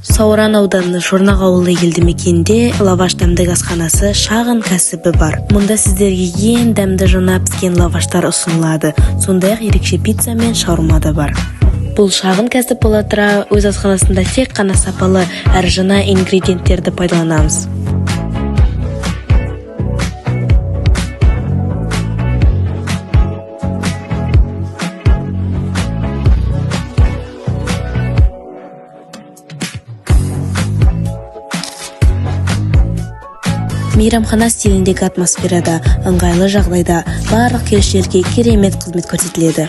Сауран ауданының Шорнақ ауылы елді мекенінде лаваш дәмдік асханасы шағын кәсібі бар. Мұнда сіздерге ең дәмді жаңа піскен лаваштар ұсынылады. Сондай-ақ ерекше пицца мен шаурма да бар. Бұл шағын кәсіп бола тұра өз асханасында тек қана сапалы әрі жаңа ингредиенттерді пайдаланамыз. Мейрамхана стиліндегі атмосферада, ыңғайлы жағдайда барлық келушілерге керемет қызмет көрсетіледі.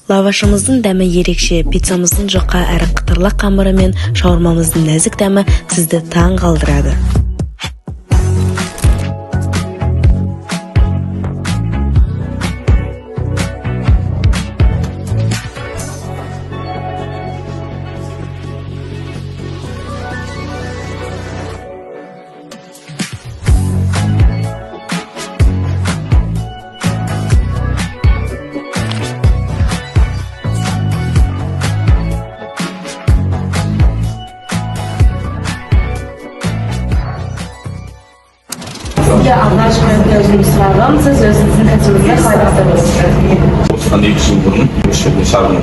Лавашымыздың дәмі ерекше, пиццамыздың жұқа әрі қытырлақ қамыры мен шаурмамыздың нәзік дәмі сізді таң қалдырады. Сізге алғаш өзім сұрағым, сіз өзіңіздің кәсібіңізді қалай бастадыңыз? Осыдан 2 жыл бұрын осы жерде шағын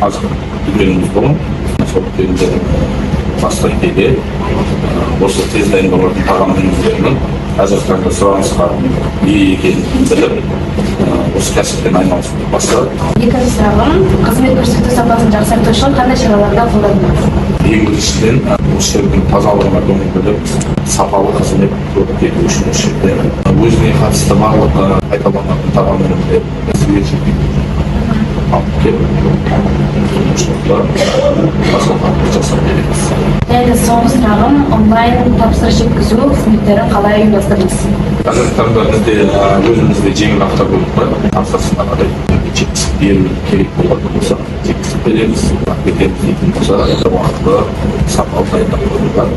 азық дүкеніміз болған. Сол дүкенде басқа идея осы тез дайындалатын тағам өнімдерінің қазіргі таңда сұранысқа ие екенін біліп, осы кәсіппен айналысуды бастадық. Екінші сұрағым, қызмет көрсету сапасын жақсарту үшін қандай шараларды қолдандыңыз? Ең біріншіден осы жердің тазалығына көңіл бөліп, сапалы қызмет көрсету үшін осы жерде өзіне қатысты барлық қайталанатын тағам өнімдерін сізге жеткізіп алып келіп, жасап береміз. Және соңғы сұрағым, онлайн тапсырыс жеткізу қызметтерін қалай ұйымдастырдыңыз? Қазіргі таңда бізде өзімізде жеңіл автокөлік бар. Тапсырысына қарай жеткізіп беру керек болатын болса, жеткізіп береміз. Кетеміз дейтін болса, уақытылы сапалы дайындап қоюға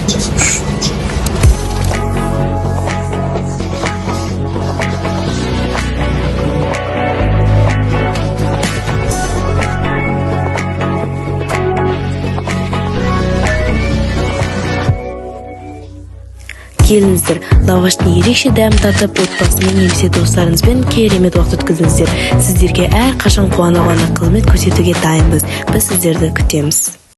жасаймыз. Келіңіздер, лаваштың ерекше дәм татып, отбасымен немесе достарыңызбен керемет уақыт өткізіңіздер. Сіздерге әрқашан қуана қызмет көрсетуге дайынбыз. Біз сіздерді күтеміз.